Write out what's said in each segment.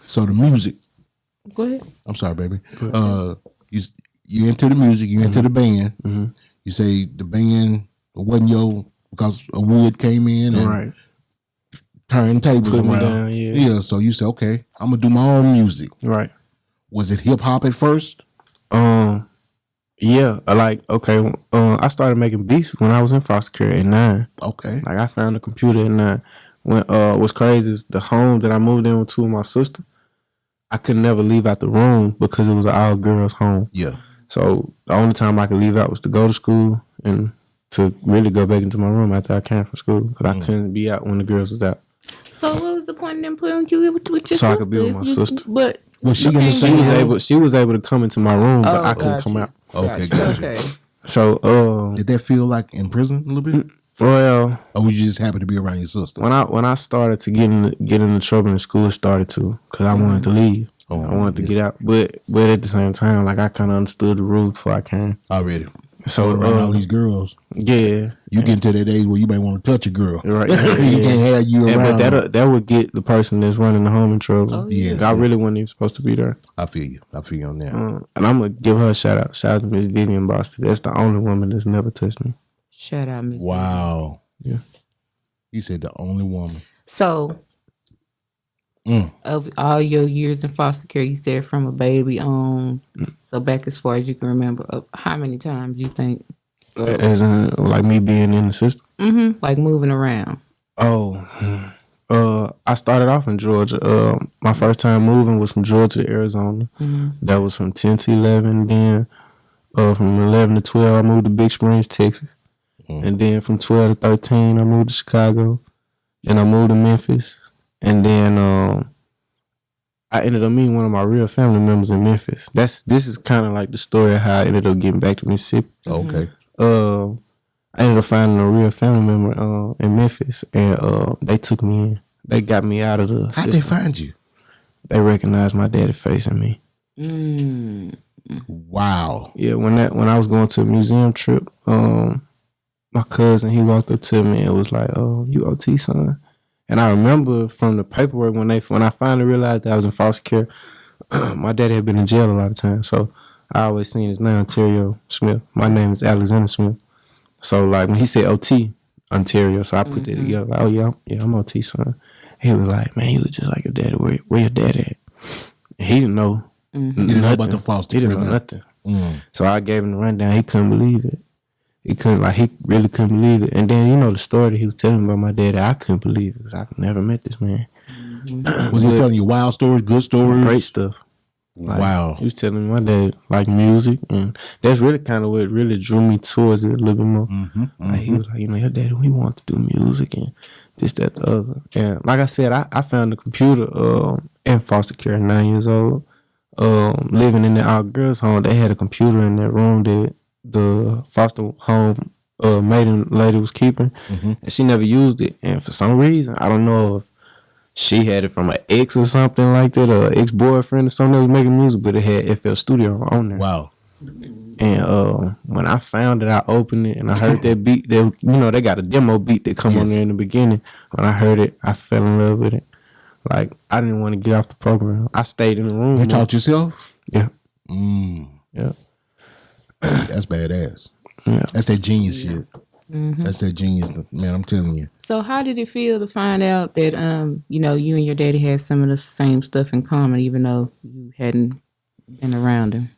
So the music. Go ahead. I'm sorry, baby. You into the music. You into the band. Mm-hmm. You say the band wasn't because a wood came in and turned tables around. Down, yeah. So you say, okay, I'm gonna do my own music. Right. Was it hip hop at first? Yeah. I started making beats when I was in foster care at 9. Okay. Like I found a computer at 9. When what's crazy is the home that I moved in with my sister, I could never leave out the room because it was an all girls home. Yeah. So the only time I could leave out was to go to school and to really go back into my room after I came from school because I couldn't be out when the girls was out. So what was the point in them putting you with your sister? So I could be with my sister. But was she gonna say she was able to come into my room, but I couldn't come out. Okay, gotcha. Okay. So did that feel like in prison a little bit? Well, or was you just happy to be around your sister? When I started to get into trouble in school, it started to because I wanted to leave. I wanted to get out, but at the same time, like I kind of understood the rules before I came. Already. So around all these girls, yeah, you get to that age where you may want to touch a girl, right? You can't have you around. But that would get the person that's running the home in trouble. Oh, yeah. I really wasn't even supposed to be there. I feel you on that. And I'm gonna give her a shout out. Shout out to Miss Vivian Boston. That's the only woman that's never touched me. Shout out, Miss. Wow. Yeah. You said the only woman. So, of all your years in foster care, you said from a baby on. So back as far as you can remember, how many times you think? As in, like me being in the system? Mm-hmm. Like moving around. Oh, I started off in Georgia. My first time moving was from Georgia to Arizona. Mm-hmm. That was from 10 to 11. Then from 11 to 12, I moved to Big Springs, Texas. And then from 12 to 13, I moved to Chicago. Then I moved to Memphis. And then I ended up meeting one of my real family members in Memphis. This is kind of like the story of how I ended up getting back to Mississippi. Okay. I ended up finding a real family member in Memphis, and they took me in. They got me out of the system. How'd they find you? They recognized my daddy face in me. Wow. Yeah, when I was going to a museum trip, my cousin, he walked up to me and was like, "Oh, you OT, son?" And I remember from the paperwork when I finally realized that I was in foster care, my daddy had been in jail a lot of times. So I always seen his name, Ontario Smith. My name is Alexander Smith. So like when he said OT, Ontario, so I put that together. Like, oh yeah, I'm OT, son. He was like, "Man, you look just like your daddy. Where your daddy at?" And he didn't know. He didn't know about the foster care. He didn't know nothing. So I gave him the rundown. He couldn't believe it. He really couldn't believe it. And then, the story that he was telling me about my daddy, I couldn't believe it because I've never met this man. Was he telling you wild stories, good stories? Great stuff. Wow. He was telling me my dad liked music, and that's really kind of what really drew me towards it a little bit more. Like he was like, your daddy, we want to do music and this, that, the other. And like I said, I found a computer in foster care at 9 years old. Living in the all girls home, they had a computer in that room that the foster home maiden lady was keeping, and she never used it. And for some reason, I don't know if she had it from an ex or something like that, or an ex-boyfriend or something that was making music, but it had FL Studio on there. Wow. And when I found it, I opened it and I heard that beat. They got a demo beat that come on there in the beginning. When I heard it, I fell in love with it. Like, I didn't want to get off the program. I stayed in the room. You taught yourself? Yeah. Yeah. That's badass. Yeah. That's that genius shit. That's that genius, man. I'm telling you. So how did it feel to find out that you and your daddy had some of the same stuff in common, even though you hadn't been around him?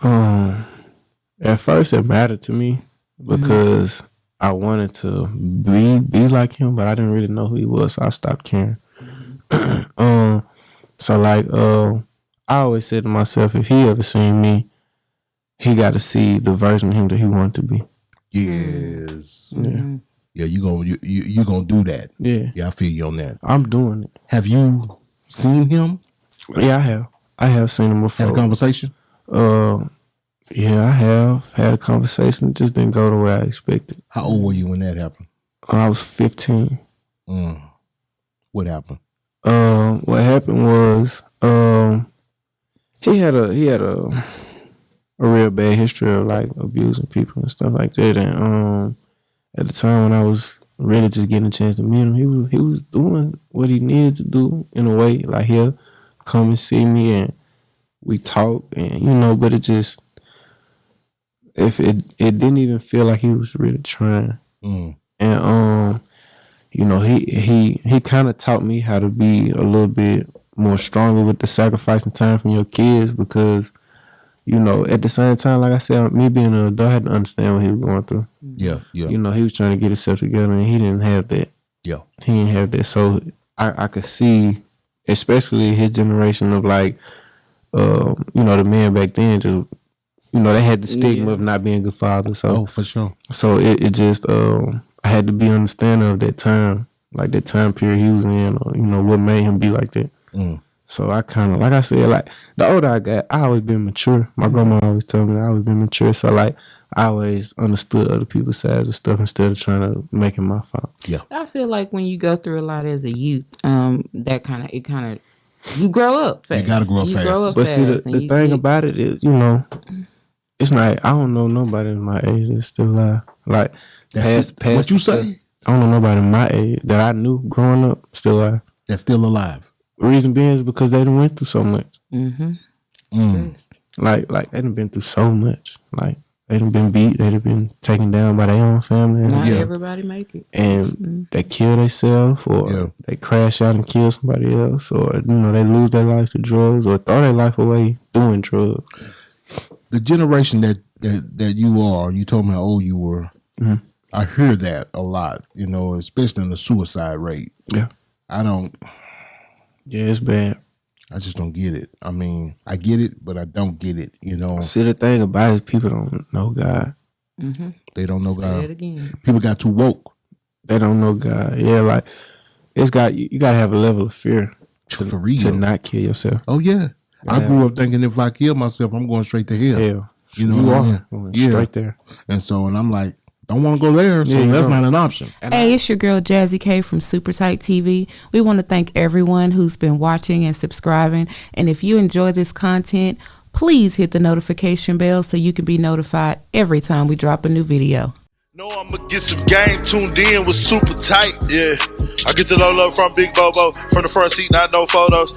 At first, it mattered to me because I wanted to be like him, but I didn't really know who he was, so I stopped caring. I always said to myself, if he ever seen me, he got to see the version of him that he wanted to be. Yes. Yeah. You gonna do that. Yeah. I feel you on that. I'm doing it. Have you seen him? Yeah, I have. I have seen him before. Had a conversation? Yeah, I have had a conversation. It just didn't go the way I expected. How old were you when that happened? I was 15. What happened? What happened was he had a real bad history of like abusing people and stuff like that. And at the time when I was really just getting a chance to meet him, he was doing what he needed to do in a way. Like he'll come and see me and we talk and you know, but it just it didn't even feel like he was really trying. And you know, he kind of taught me how to be a little bit more stronger with the sacrificing time from your kids because, you know, at the same time, like I said, me being an adult, I had to understand what he was going through. Yeah. You know, he was trying to get himself together and he didn't have that. Yeah. He didn't have that. So I could see, especially his generation of like, you know, the men back then just, you know, they had the stigma of not being a good father. So, for sure. So it just, I had to be understanding of that time, like that time period he was in, or, you know, what made him be like that. So I kind of, like I said, like the older I got, I always been mature. My grandma always told me I always been mature. So like I always understood other people's sides of stuff instead of trying to make it my fault. Yeah. I feel like when you go through a lot as a youth, that kind of you grow up fast. You gotta grow up fast. But see, the thing about it is, you know, it's not. I don't know nobody in my age that's still alive. Like past what you say? I don't know nobody in my age that I knew growing up still alive. That's still alive. The reason being is because they done went through so much. Like they done been through so much. Like they done been beat. They done been taken down by their own family. Not everybody make it. And they kill themselves, or they crash out and kill somebody else, or you know they lose their life to drugs, or throw their life away doing drugs. The generation that you are, you told me how old you were. I hear that a lot, you know, especially in the suicide rate. Yeah. Yeah, it's bad. I just don't get it. I mean, I get it, but I don't get it, you know. See, the thing about it is people don't know God. They don't know Say God. it again. People got too woke. They don't know God. Yeah, like you got to have a level of fear For real. to not kill yourself. Oh, yeah. I grew up thinking if I kill myself, I'm going straight to hell. Hell. You know what I mean? Going straight there. And I'm like, don't want to go there, so that's not an option. Hey, it's your girl Jazzy K from Super Tight TV. We want to thank everyone who's been watching and subscribing. And if you enjoy this content, please hit the notification bell so you can be notified every time we drop a new video. Know I'ma get some game tuned in with Super Tight. Yeah, I get the low from Big Bobo from the front seat, not no photos.